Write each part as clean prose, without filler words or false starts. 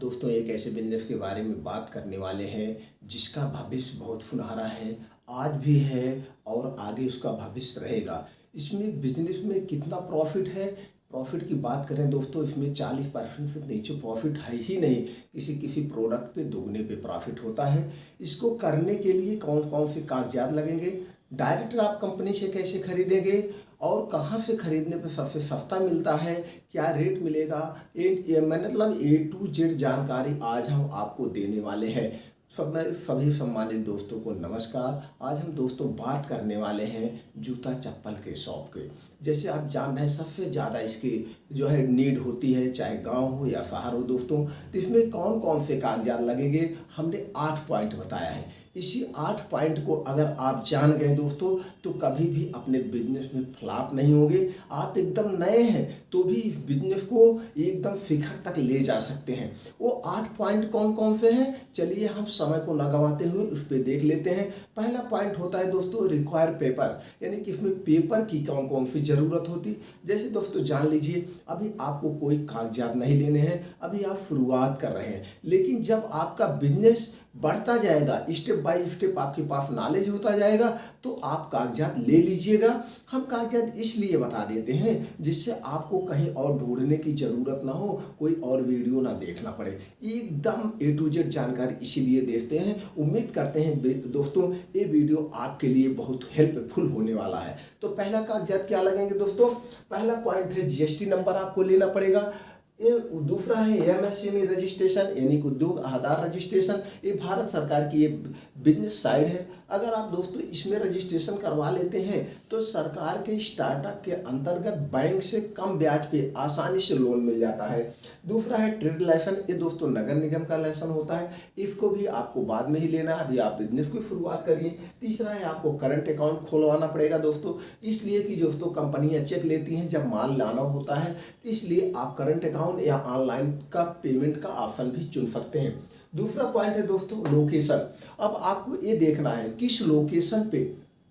दोस्तों एक ऐसे बिजनेस के बारे में बात करने वाले हैं जिसका भविष्य बहुत सुनहरा है। आज भी है और आगे उसका भविष्य रहेगा। इसमें बिजनेस में कितना प्रॉफिट है, प्रॉफिट की बात करें दोस्तों, इसमें 40% से नीचे प्रॉफिट है ही नहीं। किसी किसी प्रोडक्ट पे दुगने पे प्रॉफिट होता है। इसको करने के लिए कौन कौन से कागजात लगेंगे, डायरेक्ट आप कंपनी से कैसे खरीदेंगे और कहाँ से खरीदने पे सबसे सस्ता मिलता है, क्या रेट मिलेगा, ये मतलब A to Z जानकारी आज हम आपको देने वाले हैं। सभी सम्मानित दोस्तों को नमस्कार। आज हम दोस्तों बात करने वाले हैं जूता चप्पल के शॉप के। जैसे आप जान रहे हैं सबसे ज़्यादा इसकी जो है नीड होती है, चाहे गांव हो या शहर हो दोस्तों। तो इसमें कौन कौन से कागजात लगेंगे, हमने 8 पॉइंट बताया है। इसी 8 पॉइंट को अगर आप जान गए दोस्तों तो कभी भी अपने बिजनेस में फ्लॉप नहीं होंगे। आप एकदम नए हैं तो भी इस बिजनेस को एकदम शिखर तक ले जा सकते हैं। वो 8 पॉइंट कौन कौन से हैं, चलिए हम समय को न गंवाते हुए उस पर देख लेते हैं। पहला पॉइंट होता है दोस्तों रिक्वायर पेपर, यानी कि इसमें पेपर की कौन कौन सी ज़रूरत होती। जैसे दोस्तों जान लीजिए अभी आपको कोई कागजात नहीं लेने हैं, अभी आप शुरुआत कर रहे हैं, लेकिन जब आपका बिजनेस बढ़ता जाएगा, स्टेप बाय स्टेप आपके पास नॉलेज होता जाएगा, तो आप कागजात ले लीजिएगा। हम कागजात इसलिए बता देते हैं जिससे आपको कहीं और ढूंढने की ज़रूरत ना हो, कोई और वीडियो ना देखना पड़े। एकदम A to Z जानकारी इसीलिए देते हैं। उम्मीद करते हैं दोस्तों ये वीडियो आपके लिए बहुत हेल्पफुल होने वाला है। तो पहला कागजात क्या लगेंगे दोस्तों, पहला पॉइंट है GST नंबर आपको लेना पड़ेगा। ये दूसरा है MSME रजिस्ट्रेशन, यानी कि उद्योग आधार रजिस्ट्रेशन। ये भारत सरकार की ये बिजनेस साइड है। अगर आप दोस्तों इसमें रजिस्ट्रेशन करवा लेते हैं तो सरकार के स्टार्टअप के अंतर्गत बैंक से कम ब्याज पे आसानी से लोन मिल जाता है। दूसरा है ट्रेड लाइसेंस, ये दोस्तों नगर निगम का लाइसेंस होता है, इसको भी आपको बाद में ही लेना है, अभी आप बिजनेस की शुरुआत करिए। तीसरा है आपको करंट अकाउंट खोलवाना पड़ेगा दोस्तों, इसलिए कि दोस्तों कंपनियां चेक लेती हैं जब माल लाना होता है, इसलिए आप करंट अकाउंट या ऑनलाइन का पेमेंट का ऑप्शन भी चुन सकते हैं। दूसरा पॉइंट है दोस्तों लोकेशन। अब आपको ये देखना है किस लोकेशन पे,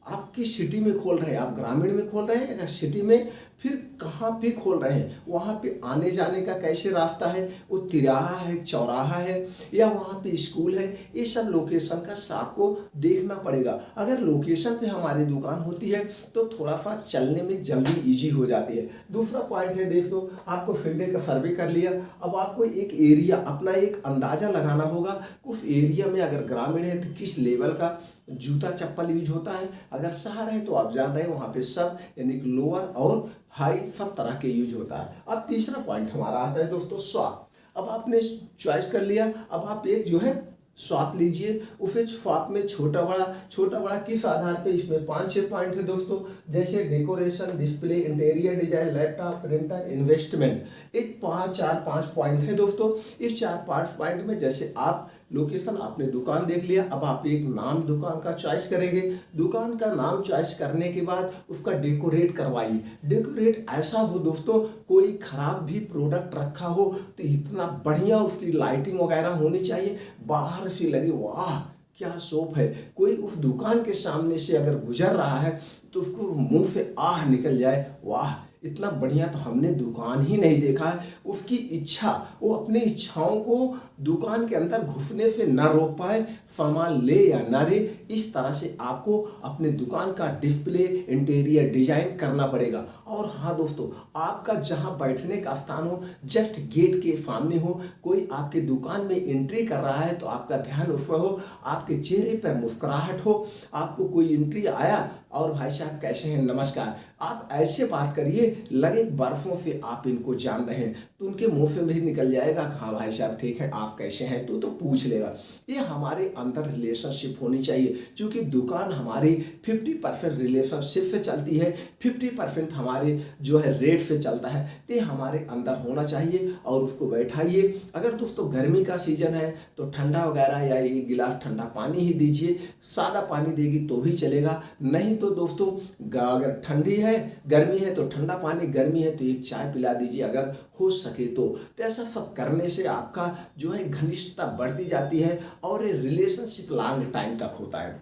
आप किस सिटी में खोल रहे हैं, आप ग्रामीण में खोल रहे हैं या सिटी में, फिर कहाँ पे खोल रहे हैं, वहाँ पे आने जाने का कैसे रास्ता है, वो तिराहा है, चौराहा है या वहाँ पे स्कूल है, ये सब लोकेशन का आपको देखना पड़ेगा। अगर लोकेशन पे हमारी दुकान होती है तो थोड़ा सा चलने में जल्दी इजी हो जाती है। दूसरा पॉइंट है दोस्तों, आपको फील्ड का सर्वे कर लिया, अब आपको एक एरिया अपना एक अंदाज़ा लगाना होगा। उस एरिया में अगर ग्रामीण है तो किस लेवल का जूता चप्पल यूज होता है, अगर शहर है तो आप जान रहे हैं वहाँ पे सब यानी कि लोअर और हाई सब तरह के यूज होता है। अब तीसरा पॉइंट हमारा आता है दोस्तों स्वैप। अब आपने चॉइस कर लिया, अब आप एक जो है स्वैप लीजिए। उसे स्वैप में छोटा बड़ा किस आधार पे, इसमें 5-6 पॉइंट है दोस्तों, जैसे decoration, display, interior design, laptop, printer, investment. एक 5 पॉइंट है दोस्तों। इस 4-5 पॉइंट में जैसे आप लोकेशन, आपने दुकान देख लिया, अब आप एक नाम दुकान का चॉइस करेंगे। दुकान का नाम चॉइस करने के बाद उसका डेकोरेट करवाइए। डेकोरेट ऐसा हो दोस्तों कोई खराब भी प्रोडक्ट रखा हो तो इतना बढ़िया उसकी लाइटिंग वगैरह होनी चाहिए, बाहर से लगे वाह क्या शॉप है। कोई उस दुकान के सामने से अगर गुजर रहा है तो उसको मुंह से आह निकल जाए, वाह इतना बढ़िया तो हमने दुकान ही नहीं देखा है। उसकी इच्छा, वो अपनी इच्छाओं को दुकान के अंदर घुसने से न रोक पाए, सामान ले या ना ले, इस तरह से आपको अपने दुकान का डिस्प्ले, इंटीरियर डिजाइन करना पड़ेगा। और हाँ दोस्तों, आपका जहाँ बैठने का स्थान हो जस्ट गेट के सामने हो, कोई आपके दुकान में एंट्री कर रहा है तो आपका ध्यान उस पर हो, आपके चेहरे पर मुस्कुराहट हो, आपको कोई एंट्री आया और भाई साहब कैसे हैं, नमस्कार, आप ऐसे बात करिए लगे बर्फों से आप इनको जान रहे हैं, तो उनके मुंह से भी निकल जाएगा हाँ भाई साहब ठीक है, आप कैसे हैं, तो पूछ लेगा। ये हमारे अंदर रिलेशनशिप होनी चाहिए, क्योंकि दुकान हमारी 50% रिलेशनशिप से चलती है, 50% हमारे जो है रेट से चलता है। ये हमारे अंदर होना चाहिए और उसको बैठाइए। अगर दोस्तों गर्मी का सीजन है तो ठंडा वगैरह या एक गिलास ठंडा पानी ही दीजिए, सादा पानी देगी तो भी चलेगा, नहीं तो दोस्तों अगर ठंडी है, गर्मी है तो ठंडा पानी, गर्मी है तो एक चाय पिला दीजिए अगर हो सके तो। ऐसा सब करने से आपका जो है घनिष्ठता बढ़ती जाती है और ये रिलेशनशिप लॉन्ग टाइम तक होता है।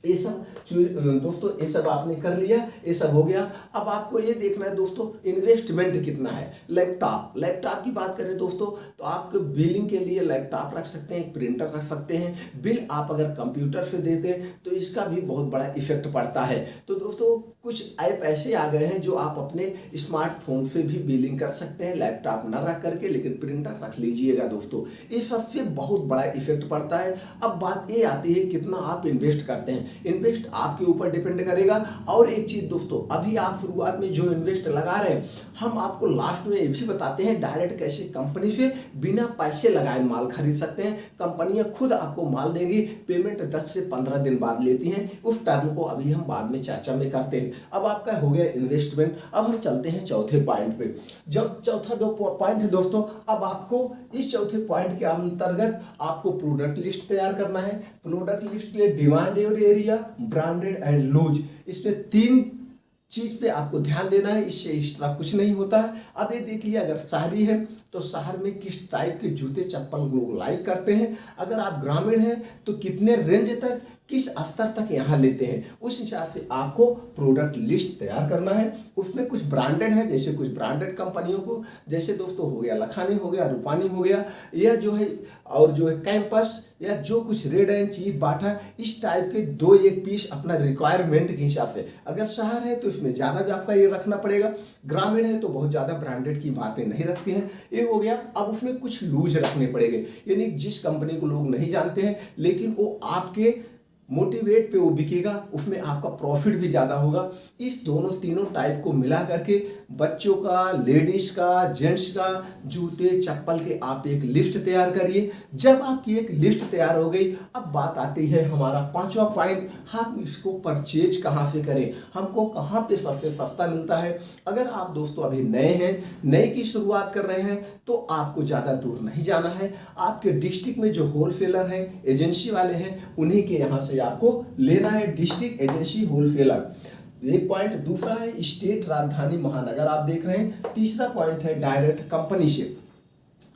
ये सब दोस्तों ये सब आपने कर लिया, ये सब हो गया। अब आपको ये देखना है दोस्तों इन्वेस्टमेंट कितना है। लैपटॉप की बात करें दोस्तों तो आपको बिलिंग के लिए लैपटॉप रख सकते हैं, प्रिंटर रख सकते हैं। बिल आप अगर कंप्यूटर से देते हैं तो इसका भी बहुत बड़ा इफेक्ट पड़ता है। तो दोस्तों कुछ ऐप ऐसे आ गए हैं जो आप अपने स्मार्टफोन से भी बिलिंग कर सकते हैं, लैपटॉप ना रख करके, लेकिन प्रिंटर रख लीजिएगा दोस्तों। ये सबसे बहुत बड़ा इफेक्ट पड़ता है। अब बात ये आती है कितना आप इन्वेस्ट करते हैं। इन्वेस्ट आपके ऊपर डिपेंड करेगा। और एक चीज दोस्तों, अभी आप शुरुआत में जो इन्वेस्ट लगा रहे हैं, हम आपको लास्ट में ये भी बताते हैं डायरेक्ट कैसे कंपनी से बिना पैसे लगाए माल खरीद सकते हैं। कंपनियां खुद आपको माल देंगी, पेमेंट 10 से 15 दिन बाद लेती हैं। उस टर्म को अभी हम बाद में चर्चा में करते हैं। अब आपका हो गया इन्वेस्टमेंट। अब हम चलते हैं चौथे पॉइंट पे। जो चौथा दो पॉइंट है दोस्तों, अब आपको इस चौथे पॉइंट के अंतर्गत आपको प्रोडक्ट लिस्ट तैयार करना है। प्रोडक्ट लिस्ट के लिए डिमांड और एरिया, ब्रांडेड एंड लूज, इसमें 3 चीज पे आपको ध्यान देना है। इससे इस तरह कुछ नहीं होता है। अब ये देखिए, अगर शहरी है तो शहर में किस टाइप के जूते चप्पल लोग लाइक करते हैं। अगर आप ग्रामीण हैं तो कितने रेंज तक, किस स्तर तक यहाँ लेते हैं, उस हिसाब से आपको प्रोडक्ट लिस्ट तैयार करना है। उसमें कुछ ब्रांडेड है, जैसे कुछ ब्रांडेड कंपनियों को, जैसे दोस्तों हो गया लखानी, हो गया रूपानी, हो गया यह जो है, और जो है कैंपस, या जो कुछ रेड एंड चीफ, बाटा, इस टाइप के 2-1 पीस अपना रिक्वायरमेंट के हिसाब से। अगर शहर है तो इसमें ज़्यादा भी आपका ये रखना पड़ेगा, ग्रामीण है तो बहुत ज़्यादा ब्रांडेड की बातें नहीं रखती हैं। ये हो गया। अब उसमें कुछ लूज रखने पड़ेंगे, यानी जिस कंपनी को लोग नहीं जानते हैं लेकिन वो आपके मोटिवेट पे वो बिकेगा, उसमें आपका प्रॉफिट भी ज़्यादा होगा। इस तीनों टाइप को मिला करके बच्चों का, लेडीज का, जेंट्स का जूते चप्पल के आप एक लिस्ट तैयार करिए। जब आपकी एक लिस्ट तैयार हो गई, अब बात आती है हमारा 5वां पॉइंट, हम इसको परचेज कहाँ से करें, हमको कहाँ पे सबसे सस्ता मिलता है। अगर आप दोस्तों अभी नए हैं, नए की शुरुआत कर रहे हैं, तो आपको ज़्यादा दूर नहीं जाना है। आपके डिस्ट्रिक्ट में जो होलसेलर हैं, एजेंसी वाले हैं, उन्हीं के यहाँ से आपको लेना है, डिस्ट्रिक्ट एजेंसी होलसेलर। एक पॉइंट। दूसरा है स्टेट राजधानी महानगर, आप देख रहे हैं। तीसरा पॉइंट है डायरेक्ट कंपनी से।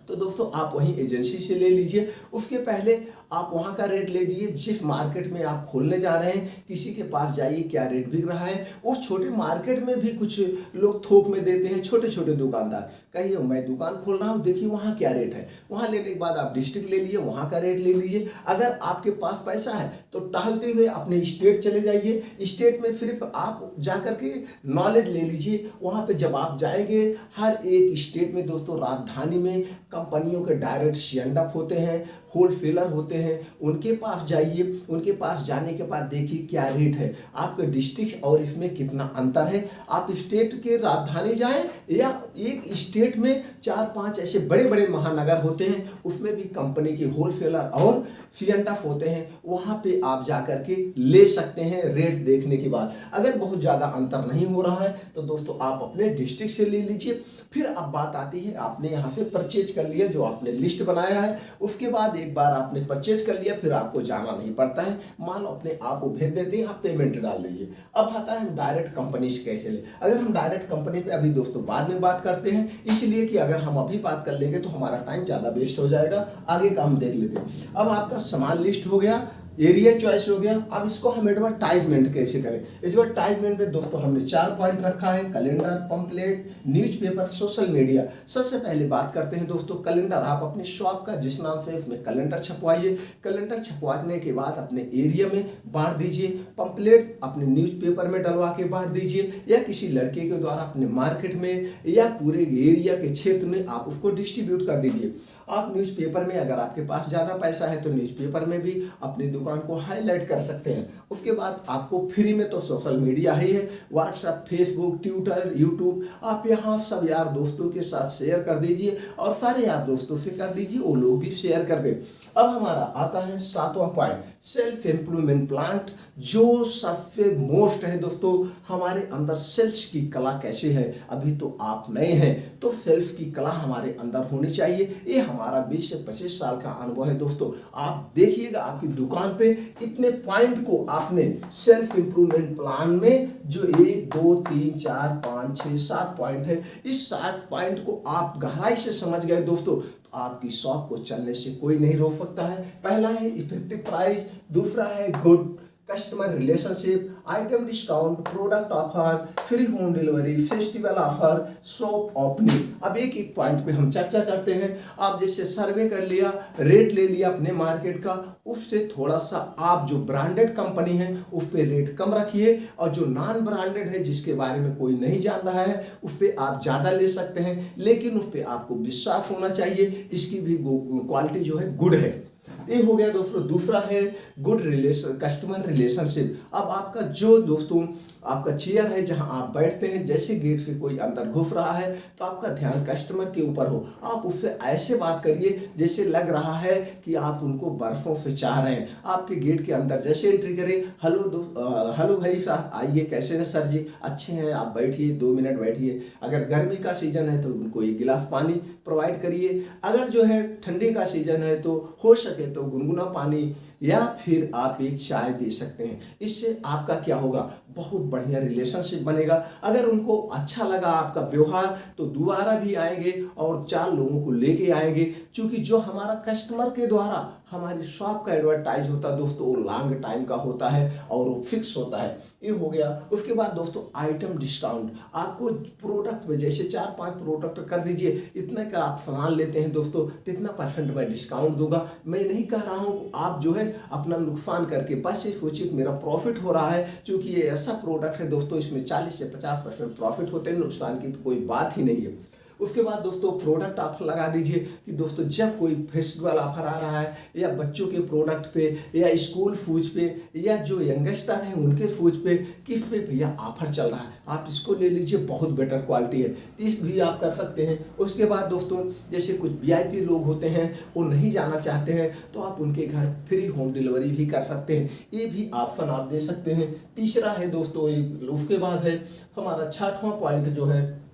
तो दोस्तों आप वहीं एजेंसी से ले लीजिए। उसके पहले आप वहाँ का रेट ले लीजिए। जिस मार्केट में आप खोलने जा रहे हैं, किसी के पास जाइए क्या रेट बिक रहा है। उस छोटे मार्केट में भी कुछ लोग थोक में देते हैं, छोटे छोटे दुकानदार। कहिए मैं दुकान खोल रहा हूँ, देखिए वहाँ क्या रेट है। वहाँ लेने के बाद आप डिस्ट्रिक्ट ले लिए, वहाँ का रेट ले लीजिए। अगर आपके पास पैसा है तो टहलते हुए अपने स्टेट चले जाइए। स्टेट में सिर्फ आप जा करके नॉलेज ले लीजिए। वहाँ पे जब आप जाएंगे, हर एक स्टेट में दोस्तों, राजधानी में कंपनियों के डायरेक्ट सी&एफ होते हैं, होलसेलर होते हैं, उनके पास जाइए। उनके पास जाने के बाद देखिए क्या रेट है, आपके डिस्ट्रिक्ट और इसमें कितना अंतर है। आप स्टेट के राजधानी जाएं, या एक स्टेट में 4-5 ऐसे बड़े बड़े महानगर होते हैं, उसमें भी कंपनी के होलसेलर और सी&एफ होते हैं। वहाँ पे आप जा करके ले सकते हैं रेट देखने के बाद। अगर बहुत ज़्यादा अंतर नहीं हो रहा है तो दोस्तों आप अपने डिस्ट्रिक्ट से ले लीजिए। फिर अब बात आती है, आपने यहाँ से परचेज कर लिया, जो आपने लिस्ट बनाया है। उसके बाद एक बार आपने परचेज कर लिया, फिर आपको जाना नहीं पड़ता है, माल अपने आप को भेज देते हैं, आप पेमेंट डाल दीजिए। अब आता है हम डायरेक्ट कंपनी से कैसे ले। अगर हम डायरेक्ट कंपनी पे अभी दोस्तों बाद में बात करते हैं, इसलिए कि अगर हम अभी बात कर लेंगे तो हमारा टाइम ज़्यादा वेस्ट हो जाएगा। आगे का हम देख लेते हैं। अब आपका सामान लिस्ट हो गया, एरिया चॉइस हो गया। अब इसको हम एडवर्टाइजमेंट कैसे करें। एडवर्टाइजमेंट में दोस्तों हमने 4 पॉइंट रखा है, calendar, pamphlet, newspaper, social media. सबसे पहले बात करते हैं दोस्तों कैलेंडर। आप अपने शॉप का जिस नाम से उसमें कैलेंडर छपवाइए। कैलेंडर छपवाने के बाद अपने एरिया में बांट दीजिए। पंपलेट अपने न्यूज़पेपर में डलवा के बांट दीजिए, या किसी लड़के के द्वारा अपने मार्केट में या पूरे एरिया के क्षेत्र में आप उसको डिस्ट्रीब्यूट कर दीजिए। आप न्यूज़पेपर में, अगर आपके पास ज़्यादा पैसा है तो न्यूज़पेपर में भी अपनी दुकान को हाईलाइट कर सकते हैं। उसके बाद आपको फ्री में तो सोशल मीडिया ही है, व्हाट्सएप, फेसबुक, ट्विटर, यूट्यूब। आप यहाँ सब यार दोस्तों के साथ शेयर कर दीजिए, और सारे यार दोस्तों से कर दीजिए, वो लोग भी शेयर कर दें। अब हमारा आता है 7वां पॉइंट, सेल्फ इम्प्रूवमेंट प्लांट, जो सबसे मोस्ट है दोस्तों। हमारे अंदर सेल्स की कला कैसे है, अभी तो आप नए हैं तो सेल्फ की कला हमारे अंदर होनी चाहिए। ये हमारा 20 से 25 साल का अनुभव है दोस्तों। आप देखिएगा आपकी दुकान पे इतने पॉइंट को आपने सेल्फ इम्प्रूवमेंट प्लान में, जो 1, 2, 3, 4, 5, 6, 7 पॉइंट है, इस 7 पॉइंट को आप गहराई से समझ गए दोस्तों, तो आपकी शॉप को चलने से कोई नहीं रोक सकता है। पहला है इफेक्टिव प्राइस, दूसरा है good customer relationship, item discount, product offer, free home delivery, festival offer, shop opening. अब एक एक पॉइंट पे हम चर्चा करते हैं। आप जैसे सर्वे कर लिया, रेट ले लिया अपने मार्केट का, उससे थोड़ा सा आप जो ब्रांडेड कंपनी है उस पे रेट कम रखिए, और जो नॉन ब्रांडेड है जिसके बारे में कोई नहीं जान रहा है उस पे आप ज़्यादा ले सकते हैं, लेकिन उस पे आपको विश्वास होना चाहिए, इसकी भी क्वालिटी जो है गुड है। ये हो गया दोस्तों। दूसरा है गुड रिलेशन, कस्टमर रिलेशनशिप। अब आपका जो दोस्तों आपका चेयर है जहां आप बैठते हैं, जैसे गेट से कोई अंदर घुस रहा है तो आपका ध्यान कस्टमर के ऊपर हो, आप उससे ऐसे बात करिए जैसे लग रहा है कि आप उनको बर्फों से चाह रहे हैं। आपके गेट के अंदर जैसे एंट्री करें, हेलो भाई साहब, आइए, कैसे हैं सर जी, अच्छे हैं, आप बैठिए, 2 मिनट बैठिए। अगर गर्मी का सीजन है तो उनको एक गिलास पानी प्रोवाइड करिए, अगर जो है ठंडी का सीजन है तो हो सके तो गुनगुना पानी या फिर आप एक चाय दे सकते हैं। इससे आपका क्या होगा, बहुत बढ़िया रिलेशनशिप बनेगा। अगर उनको अच्छा लगा आपका व्यवहार तो दोबारा भी आएंगे और 4 लोगों को लेके आएंगे, क्योंकि जो हमारा कस्टमर के द्वारा हमारी शॉप का एडवर्टाइज होता है दोस्तों, वो लॉन्ग टाइम का होता है और वो फिक्स होता है। ये हो गया। उसके बाद दोस्तों आइटम डिस्काउंट, आपको प्रोडक्ट में जैसे 4-5 प्रोडक्ट कर दीजिए, इतने का आप सामान लेते हैं दोस्तों, कितना % मैं डिस्काउंट दूंगा। मैं नहीं कह रहा हूँ आप जो है अपना नुकसान करके, बस ये सोचिए मेरा प्रॉफिट हो रहा है, क्योंकि ये ऐसा प्रोडक्ट है दोस्तों इसमें 40 से 50% प्रॉफिट होते हैं, नुकसान की तो कोई बात ही नहीं है। उसके बाद दोस्तों प्रोडक्ट ऑफर लगा दीजिए कि दोस्तों जब कोई फेस्टिवल ऑफर आ रहा है, या बच्चों के प्रोडक्ट पे, या स्कूल शूज पे, या जो यंगस्टर हैं उनके शूज पे, किस पे भैया ऑफर चल रहा है, आप इसको ले लीजिए, बहुत बेटर क्वालिटी है, इस भी आप कर सकते हैं। उसके बाद दोस्तों जैसे कुछ VIP लोग होते हैं वो नहीं जाना चाहते हैं तो आप उनके घर फ्री होम डिलीवरी भी कर सकते हैं, ये भी ऑप्शन आप दे सकते हैं। तीसरा है दोस्तों, उसके बाद है हमारा 6वां पॉइंट जो है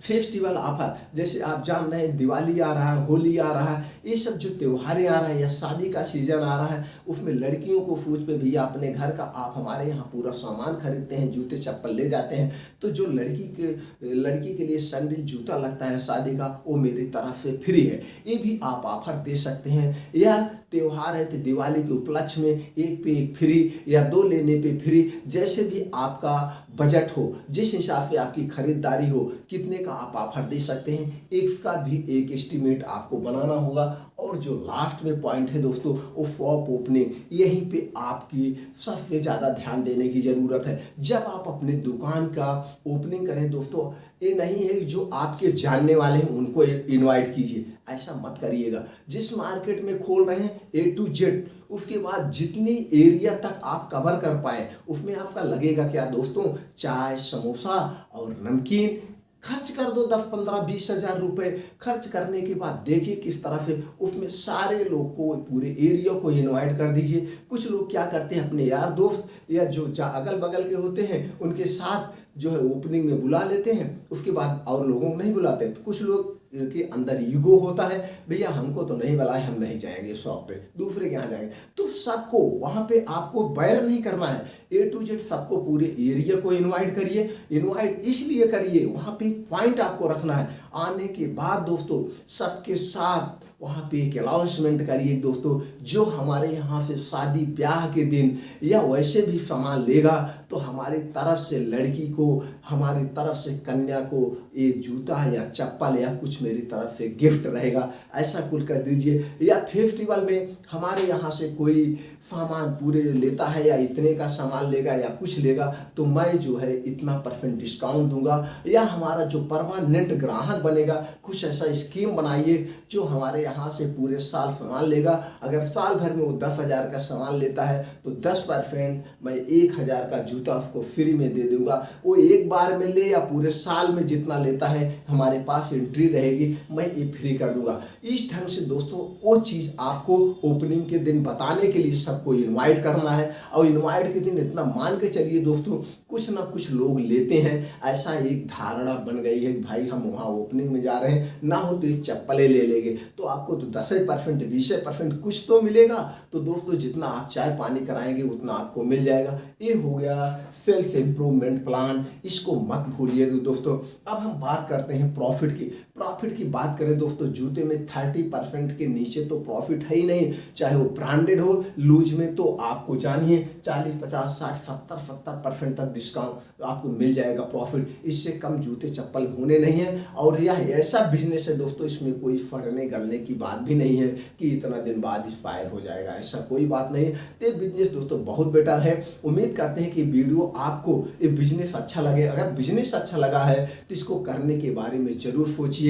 फेस्टिवल ऑफर। जैसे आप जान रहे हैं दिवाली आ रहा है, होली आ रहा है, ये सब जो त्योहारें आ रहा है या शादी का सीजन आ रहा है, उसमें लड़कियों को फूज पे भी अपने घर का आप हमारे यहाँ पूरा सामान खरीदते हैं, जूते चप्पल ले जाते हैं, तो जो लड़की के लिए सैंडल जूता लगता है शादी का, वो मेरी तरफ से फ्री है, ये भी आप ऑफर दे सकते हैं। या त्योहार है तो दिवाली के उपलक्ष्य में 1 पे 1 फ्री या 2 लेने पे फ्री, जैसे भी आपका बजट हो, जिस हिसाब से आपकी खरीदारी हो, कितने का आप ऑफर दे सकते हैं, इसका भी एक एस्टीमेट आपको बनाना होगा। और जो लास्ट में पॉइंट है दोस्तों वो शॉप ओपनिंग, यहीं पे आपकी सबसे ज़्यादा ध्यान देने की ज़रूरत है। जब आप अपने दुकान का ओपनिंग करें दोस्तों, ये नहीं है कि जो आपके जानने वाले हैं उनको इनवाइट कीजिए, ऐसा मत करिएगा। जिस मार्केट में खोल रहे हैं A to Z, उसके बाद जितनी एरिया तक आप कवर कर पाए उसमें आपका लगेगा क्या दोस्तों, चाय, समोसा और नमकीन खर्च कर दो 10, 15, 20 हज़ार रुपये। खर्च करने के बाद देखिए किस तरह से उसमें सारे लोग को, पूरे एरिया को इनवाइट कर दीजिए। कुछ लोग क्या करते हैं, अपने यार दोस्त या जो अगल बगल के होते हैं उनके साथ जो है ओपनिंग में बुला लेते हैं, उसके बाद और लोगों को नहीं बुलाते। तो कुछ लोग के अंदर ईगो होता है, भैया हमको तो नहीं बुलाए, हम नहीं जाएंगे शॉप पे, दूसरे के यहाँ जाएंगे। तो सबको वहाँ पे आपको बैर नहीं करना है, A to Z सबको, पूरे एरिया को इनवाइट करिए। इनवाइट इसलिए करिए, वहाँ पे एक पॉइंट आपको रखना है। आने के बाद दोस्तों सबके साथ वहाँ पे एक अनाउंसमेंट करिए दोस्तों, जो हमारे यहाँ से शादी ब्याह के दिन या वैसे भी सामान लेगा तो हमारी तरफ से लड़की को, हमारी तरफ से कन्या को एक जूता या चप्पल या कुछ मेरी तरफ से गिफ्ट रहेगा, ऐसा कुछ कर दीजिए। या फेस्टिवल में हमारे यहाँ से कोई सामान पूरे लेता है या इतने का सामान लेगा या कुछ लेगा तो मैं जो है इतना % डिस्काउंट दूंगा। या हमारा जो परमानेंट ग्राहक बनेगा, कुछ ऐसा स्कीम बनाइए जो हमारे यहाँ से पूरे साल सामान लेगा। अगर साल भर में वो 10,000 का सामान लेता है तो 10% मैं 1,000 का जूता उसको फ्री में दे दूंगा। वो एक बार में ले या पूरे साल में जितना लेता है, हमारे पास एंट्री रहेगी, मैं ये फ्री कर दूंगा। इस ढंग से दोस्तों वो चीज़ आपको ओपनिंग के दिन बताने के लिए सबको इनवाइट करना है। और इनवाइट के दिन इतना मान के चलिए दोस्तों, कुछ ना कुछ लोग लेते हैं, ऐसा एक धारणा बन गई है कि भाई हम वहाँ ओपनिंग में जा रहे हैं, ना हो तो ये चप्पलें ले लेंगे, तो आपको तो 10% 20% कुछ तो मिलेगा। तो दोस्तों जितना आप चाय पानी कराएंगे उतना आपको मिल जाएगा। ये हो गया सेल्फ इम्प्रूवमेंट प्लान, इसको मत भूलिए दोस्तों। अब हम बात करते हैं प्रॉफिट की। प्रॉफिट की बात करें दोस्तों, जूते में 30% के नीचे तो प्रॉफिट है ही नहीं, चाहे वो ब्रांडेड हो। लूज में तो आपको जानिए 40, 50, 60, 70% तक डिस्काउंट आपको मिल जाएगा प्रॉफिट। इससे कम जूते चप्पल होने नहीं है। और यह ऐसा बिजनेस है दोस्तों, इसमें कोई फटने गलने की बात भी नहीं है कि इतना दिन बाद एक्सपायर हो जाएगा, ऐसा कोई बात नहीं है। ये बिजनेस दोस्तों बहुत बेटर है। उम्मीद करते हैं कि वीडियो आपको ये बिजनेस अच्छा लगे। अगर बिजनेस अच्छा लगा है तो इसको करने के बारे में जरूर सोचिएगा।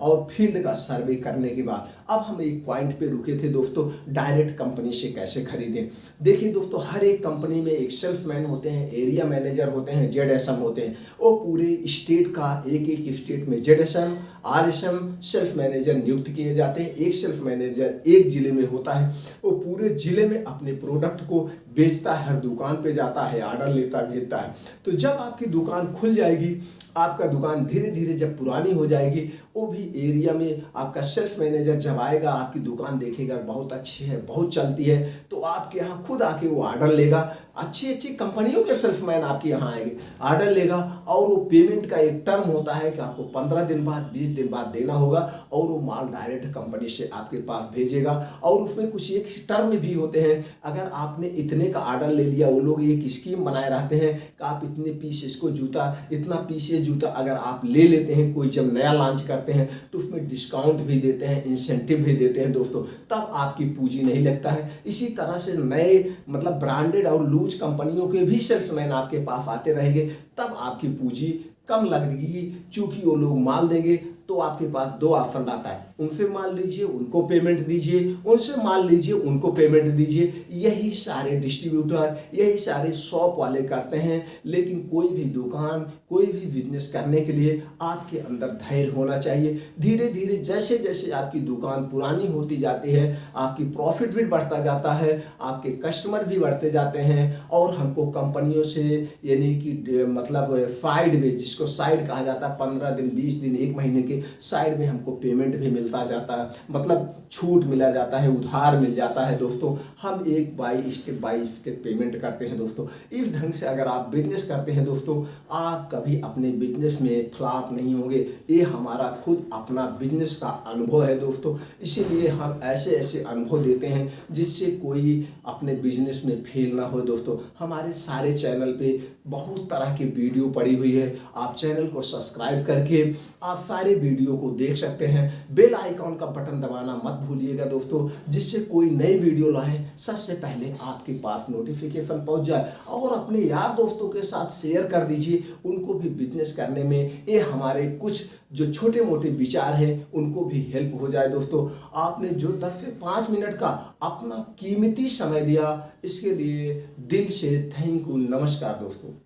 और फील्ड का सर्वे करने के बाद अब हम एक पॉइंट पे रुके थे दोस्तों, डायरेक्ट कंपनी से कैसे खरीदें। देखिए दोस्तों, हर एक कंपनी में एक सेल्समैन होते हैं, एरिया मैनेजर होते हैं, जेडएसएम होते हैं। वो पूरे स्टेट का एक एक स्टेट में जेडएसएम, आरएसएम सेल्फ मैनेजर नियुक्त किए जाते हैं। एक सेल्फ मैनेजर एक जिले में होता है, वो पूरे जिले में अपने प्रोडक्ट को बेचता है, हर दुकान पे जाता है, ऑर्डर लेता भेजता है। तो जब आपकी दुकान खुल जाएगी, आपका दुकान धीरे धीरे जब पुरानी हो जाएगी, वो भी एरिया में आपका सेल्फ मैनेजर जब आएगा, आपकी दुकान देखेगा बहुत अच्छी है, बहुत चलती है, तो आपके यहाँ खुद आके वो ऑर्डर लेगा। अच्छी अच्छी कंपनियों के सेल्समैन आपके यहाँ आएंगे, ऑर्डर लेगा। और वो पेमेंट का एक टर्म होता है कि आपको 15 दिन बाद, 20 दिन बाद देना होगा। और वो माल डायरेक्ट कंपनी से आपके पास भेजेगा। और उसमें कुछ एक टर्म भी होते हैं। अगर आपने इतने का ऑर्डर ले लिया, वो लोग एक स्कीम बनाए रहते हैं कि आप इतने पीस इसको जूता, इतना पीस ये जूता अगर आप ले लेते हैं, कोई जब नया लॉन्च करते हैं तो उसमें डिस्काउंट भी देते हैं, इंसेंटिव भी देते हैं दोस्तों, तब आपकी पूंजी नहीं लगता है। इसी तरह से नए मतलब ब्रांडेड और लूज कंपनियों के भी सेल्समैन आपके पास आते रहेंगे, तब आपकी पूंजी कम लगेगी। चूंकि वो लोग माल देंगे तो आपके पास दो ऑप्शन आता है, उनसे माल लीजिए, उनको पेमेंट दीजिए, उनसे माल लीजिए, उनको पेमेंट दीजिए। यही सारे डिस्ट्रीब्यूटर, यही सारे शॉप वाले करते हैं। लेकिन कोई भी दुकान, कोई भी बिजनेस करने के लिए आपके अंदर धैर्य होना चाहिए। धीरे धीरे जैसे जैसे आपकी दुकान पुरानी होती जाती है, आपकी प्रॉफिट भी बढ़ता जाता है, आपके कस्टमर भी बढ़ते जाते हैं। और हमको कंपनियों से यानी कि मतलब साइड में, जिसको साइड कहा जाता है, 15 दिन, 20 दिन, 1 महीने के साइड में हमको पेमेंट भी मिलता जाता है, मतलब छूट मिला जाता है, उधार मिल जाता है दोस्तों। हम एक बाई स्टेप पेमेंट करते हैं दोस्तों। इस ढंग से अगर आप बिजनेस करते हैं दोस्तों, आप कभी अपने बिजनेस में फ्लॉप नहीं होंगे। ये हमारा खुद अपना बिजनेस का अनुभव है दोस्तों। इसीलिए हम ऐसे ऐसे अनुभव देते हैं जिससे कोई अपने बिजनेस में फेल ना हो दोस्तों। हमारे सारे चैनल पे बहुत तरह की वीडियो पड़ी हुई है, आप चैनल को सब्सक्राइब करके आप सारे वीडियो को देख सकते हैं। बेल आइकॉन का बटन दबाना मत भूलिएगा दोस्तों, जिससे कोई नई वीडियो लाएं सबसे पहले आपके पास नोटिफिकेशन पहुंच जाए। और अपने यार दोस्तों के साथ शेयर कर दीजिए, उनको भी बिजनेस करने में ये हमारे कुछ जो छोटे मोटे विचार हैं उनको भी हेल्प हो जाए दोस्तों। आपने जो 10 से 5 मिनट का अपना कीमती समय दिया, इसके लिए दिल से थैंक यू, नमस्कार दोस्तों।